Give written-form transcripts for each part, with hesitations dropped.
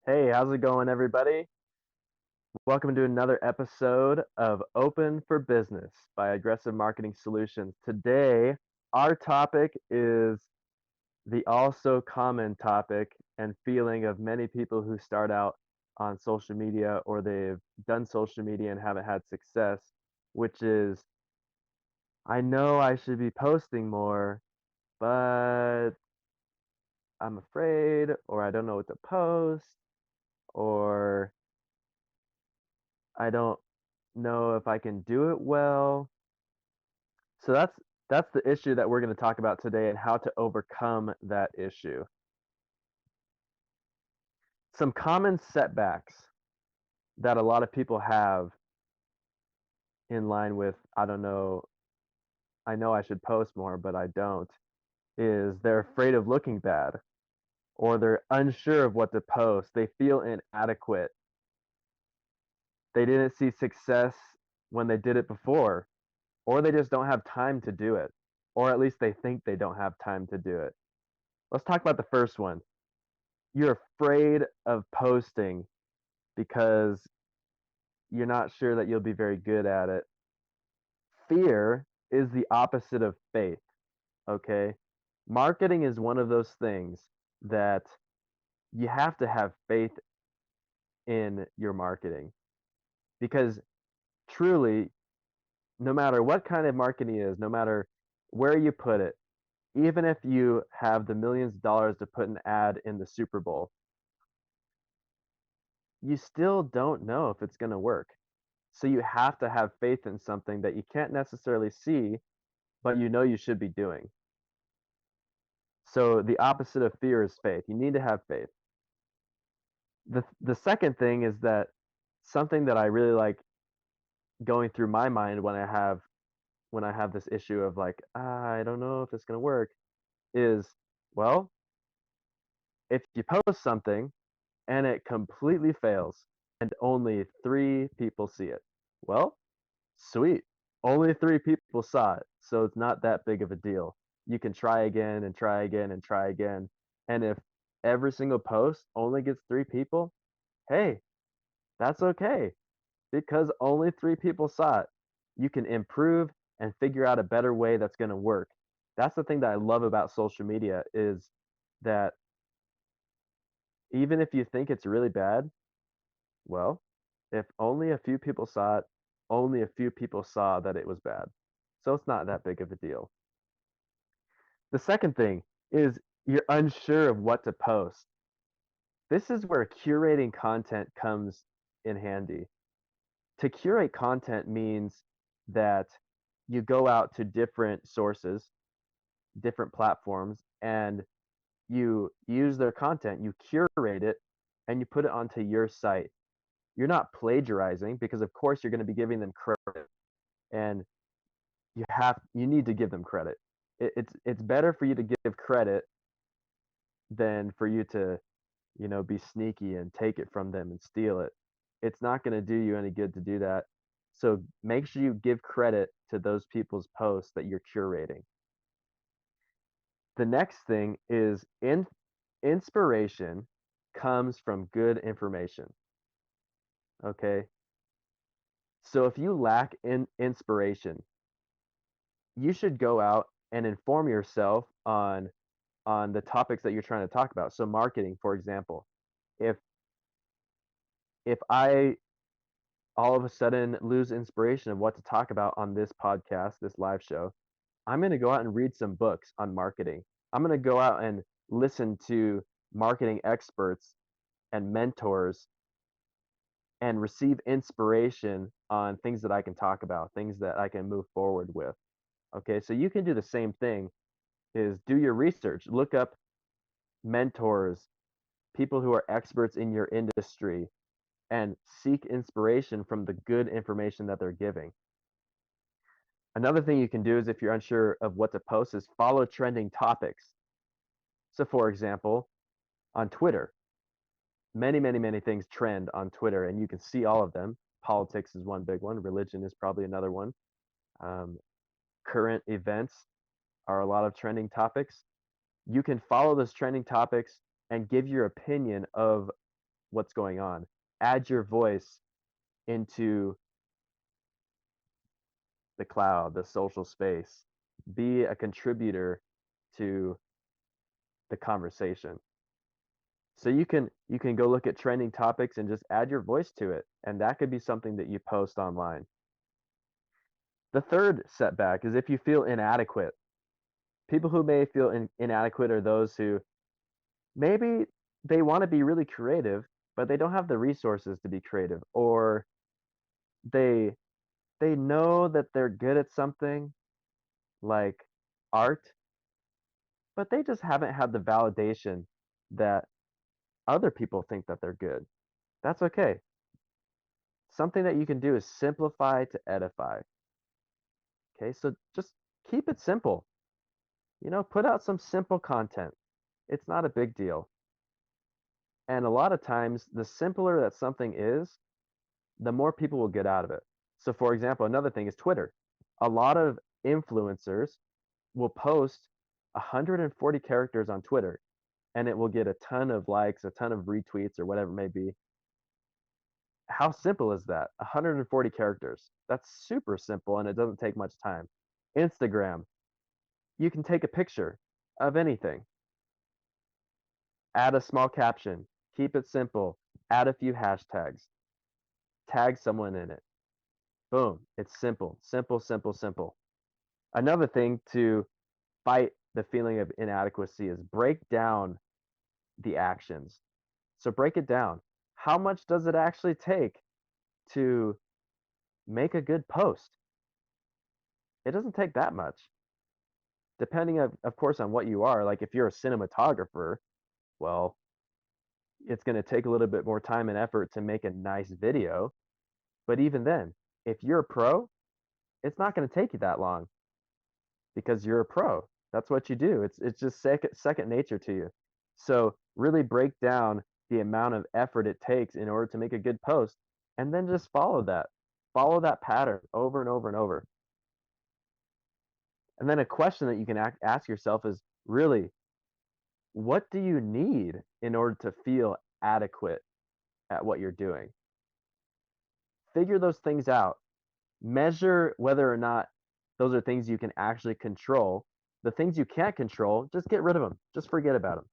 Hey, how's it going, everybody? Welcome to another episode of Open for Business by Aggressive Marketing Solutions. Today, our topic is the also common topic and feeling of many people who start out on social media or they've done social media and haven't had success, which is I know I should be posting more, but I'm afraid, or I don't know what to post, or I don't know if I can do it well. So that's the issue that we're going to talk about today and how to overcome that issue. Some common setbacks that a lot of people have in line with I know I should post more, but I don't, is they're afraid of looking bad or they're unsure of what to post. They feel inadequate. They didn't see success when they did it before, or they just don't have time to do it, or at least they think they don't have time to do it. Let's talk about the first one. You're afraid of posting because you're not sure that you'll be very good at it. Fear is the opposite of faith, okay? Marketing is one of those things that you have to have faith in your marketing because truly, no matter what kind of marketing is, no matter where you put it, even if you have the millions of dollars to put an ad in the Super Bowl, you still don't know if it's going to work. So you have to have faith in something that you can't necessarily see, but you know you should be doing. So the opposite of fear is faith. You need to have faith. The second thing is that something that I really like going through my mind when I have this issue of like, I don't know if it's going to work is, well, if you post something and it completely fails and only 3 people see it. Well, sweet. Only 3 people saw it, so it's not that big of a deal. You can try again and try again and try again. And if every single post only gets 3 people, hey, that's okay because only 3 people saw it. You can improve and figure out a better way that's going to work. That's the thing that I love about social media is that even if you think it's really bad, well, if only a few people saw it, only a few people saw that it was bad. So it's not that big of a deal. The second thing is you're unsure of what to post. This is where curating content comes in handy. To curate content means that you go out to different sources, different platforms, and you use their content, you curate it, and you put it onto your site. You're not plagiarizing because of course you're going to be giving them credit and you need to give them credit. It's better for you to give credit than for you to be sneaky and take it from them and steal it. It's not going to do you any good to do that. So make sure you give credit to those people's posts that you're curating. The next thing is inspiration comes from good information. Okay. So if you lack inspiration, you should go out and inform yourself on the topics that you're trying to talk about. So marketing, for example, if I all of a sudden lose inspiration of what to talk about on this podcast, this live show, I'm going to go out and read some books on marketing. I'm going to go out and listen to marketing experts and mentors and receive inspiration on things that I can talk about, things that I can move forward with. Okay, so you can do the same thing is do your research, look up mentors, people who are experts in your industry, and seek inspiration from the good information that they're giving. Another thing you can do is if you're unsure of what to post is follow trending topics. So for example, on Twitter, many things trend on Twitter and you can see all of them. Politics is one big one. Religion is probably another one. Um, Current events are a lot of trending topics. You can follow those trending topics and give your opinion of what's going on. Add your voice into the cloud, the social space. Be a contributor to the conversation. So you can go look at trending topics and just add your voice to it, and that could be something that you post online. The third setback is if you feel inadequate. People who may feel inadequate are those who maybe they want to be really creative, but they don't have the resources to be creative, or they they know that they're good at something like art, but they just haven't had the validation that other people think that they're good. That's okay. Something that you can do is simplify to edify. Okay, so just keep it simple. Put out some simple content. It's not a big deal. And a lot of times, the simpler that something is, the more people will get out of it. So, for example, another thing is Twitter. A lot of influencers will post 140 characters on Twitter, and it will get a ton of likes, a ton of retweets, or whatever it may be. How simple is that? 140 characters. That's super simple, and it doesn't take much time. Instagram, you can take a picture of anything, add a small caption, keep it simple, add a few hashtags, tag someone in it. Boom. It's simple, simple, simple, simple. Another thing to fight the feeling of inadequacy is break down the actions. So break it down. How much does it actually take to make a good post? It doesn't take that much. Depending, of course, on what you are. Like if you're a cinematographer, well, it's going to take a little bit more time and effort to make a nice video. But even then, if you're a pro, it's not going to take you that long because you're a pro. That's what you do. It's just second nature to you. So really break down the amount of effort it takes in order to make a good post, and then just follow that. Follow that pattern over and over and over. And then a question that you can ask yourself is really, what do you need in order to feel adequate at what you're doing? Figure those things out. Measure whether or not those are things you can actually control. The things you can't control, just get rid of them. Just forget about them.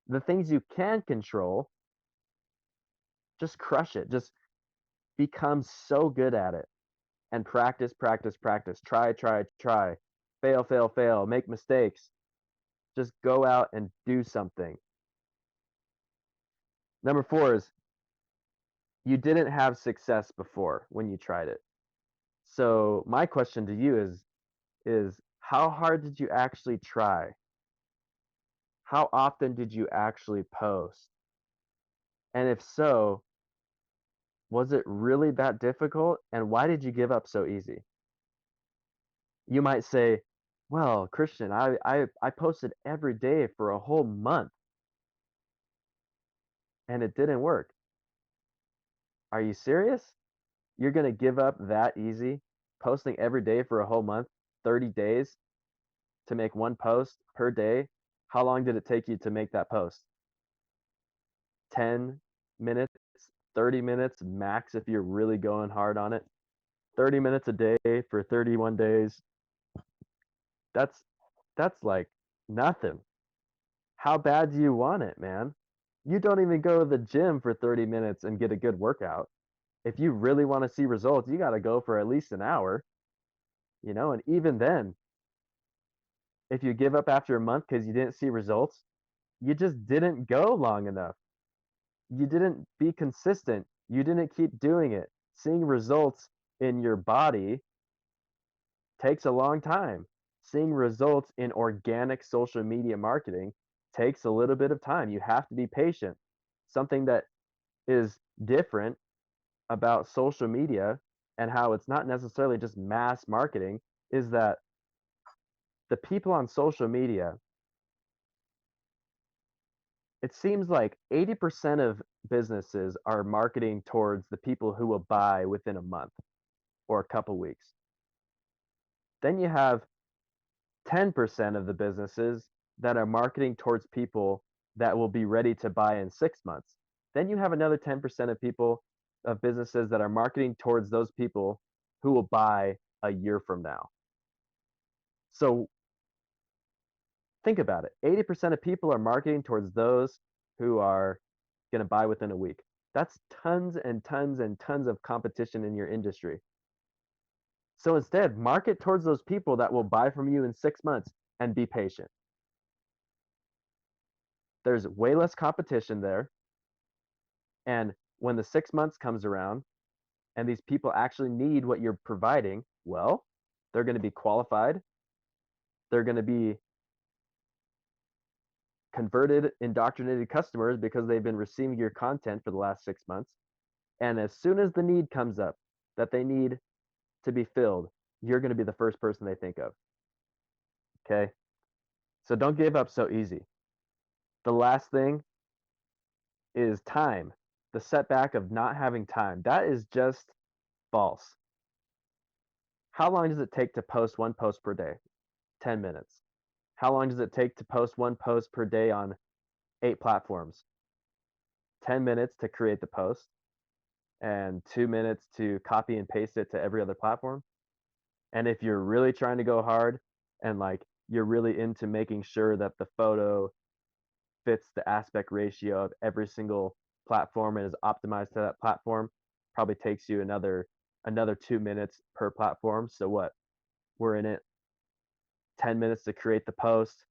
The things you can control, just crush it. Just become so good at it. And practice, practice, practice. Try, try, try. Fail, fail, fail. Make mistakes. Just go out and do something. Number 4 is you didn't have success before when you tried it. So my question to you is how hard did you actually try? How often did you actually post? And if so, was it really that difficult? And why did you give up so easy? You might say, well, Christian, I posted every day for a whole month and it didn't work. Are you serious? You're going to give up that easy? Posting every day for a whole month, 30 days to make one post per day? How long did it take you to make that post? 10 minutes, 30 minutes max if you're really going hard on it. 30 minutes a day for 31 days. That's like nothing. How bad do you want it, man? You don't even go to the gym for 30 minutes and get a good workout. If you really want to see results, you got to go for at least an hour, and even then, if you give up after a month because you didn't see results, you just didn't go long enough. You didn't be consistent. You didn't keep doing it. Seeing results in your body takes a long time. Seeing results in organic social media marketing takes a little bit of time. You have to be patient. Something that is different about social media and how it's not necessarily just mass marketing is that the people on social media, it seems like 80% of businesses are marketing towards the people who will buy within a month or a couple weeks. Then you have 10% of the businesses that are marketing towards people that will be ready to buy in 6 months. Then you have another 10% of people, of businesses that are marketing towards those people who will buy a year from now. So think about it. 80% of people are marketing towards those who are going to buy within a week. That's tons and tons and tons of competition in your industry. So instead, market towards those people that will buy from you in 6 months and be patient. There's way less competition there. And when the 6 months comes around and these people actually need what you're providing, well, they're going to be qualified. They're going to be converted, indoctrinated customers because they've been receiving your content for the last 6 months. And as soon as the need comes up that they need to be filled, you're going to be the first person they think of. Okay? So don't give up so easy. The last thing is time. The setback of not having time. That is just false. How long does it take to post one post per day? 10 minutes. How long does it take to post one post per day on 8 platforms? 10 minutes to create the post and 2 minutes to copy and paste it to every other platform. And if you're really trying to go hard and like you're really into making sure that the photo fits the aspect ratio of every single platform and is optimized to that platform, probably takes you another 2 minutes per platform. So what? We're in it 10 minutes to create the post,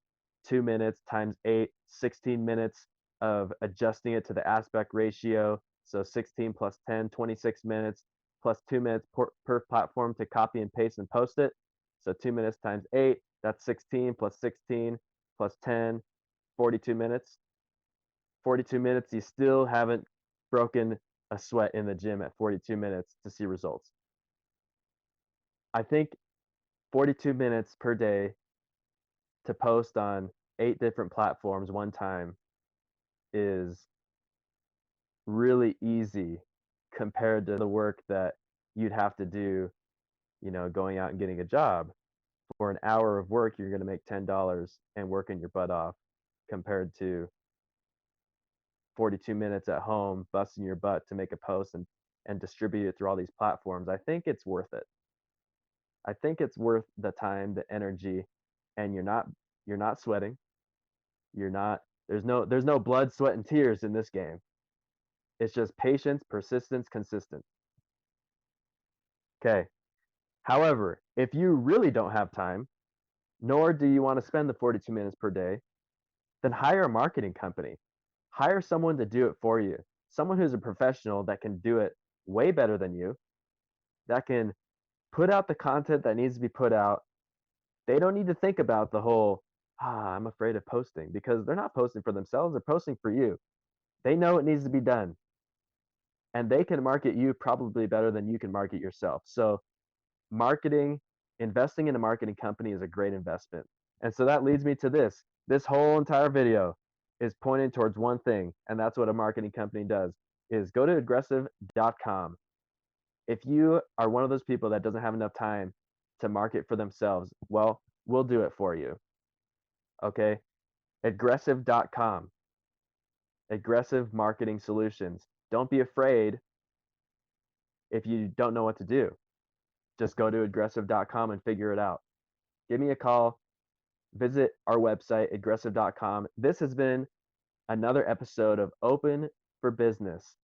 2 minutes times 8, 16 minutes of adjusting it to the aspect ratio. So 16 plus 10, 26 minutes plus 2 minutes per platform to copy and paste and post it. So 2 minutes times 8, that's 16 plus 16 plus 10, 42 minutes. 42 minutes, you still haven't broken a sweat in the gym at 42 minutes to see results. I think 42 minutes per day to post on 8 different platforms one time is really easy compared to the work that you'd have to do, going out and getting a job. For an hour of work, you're going to make $10 and working your butt off compared to 42 minutes at home, busting your butt to make a post and distribute it through all these platforms. I think it's worth it. I think it's worth the time, the energy, and you're not sweating. You're not there's no blood, sweat, and tears in this game. It's just patience, persistence, consistent. Okay. However, if you really don't have time, nor do you want to spend the 42 minutes per day, then hire a marketing company. Hire someone to do it for you. Someone who's a professional that can do it way better than you, that can put out the content that needs to be put out. They don't need to think about the whole, I'm afraid of posting, because they're not posting for themselves, they're posting for you. They know it needs to be done. And they can market you probably better than you can market yourself. So marketing, investing in a marketing company is a great investment. And so that leads me to this. This whole entire video is pointing towards one thing, and that's what a marketing company does, is go to aggressive.com. If you are one of those people that doesn't have enough time to market for themselves, well, we'll do it for you. Okay? Aggressive.com. Aggressive Marketing Solutions. Don't be afraid if you don't know what to do. Just go to aggressive.com and figure it out. Give me a call. Visit our website, aggressive.com. This has been another episode of Open for Business.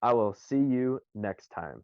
I will see you next time.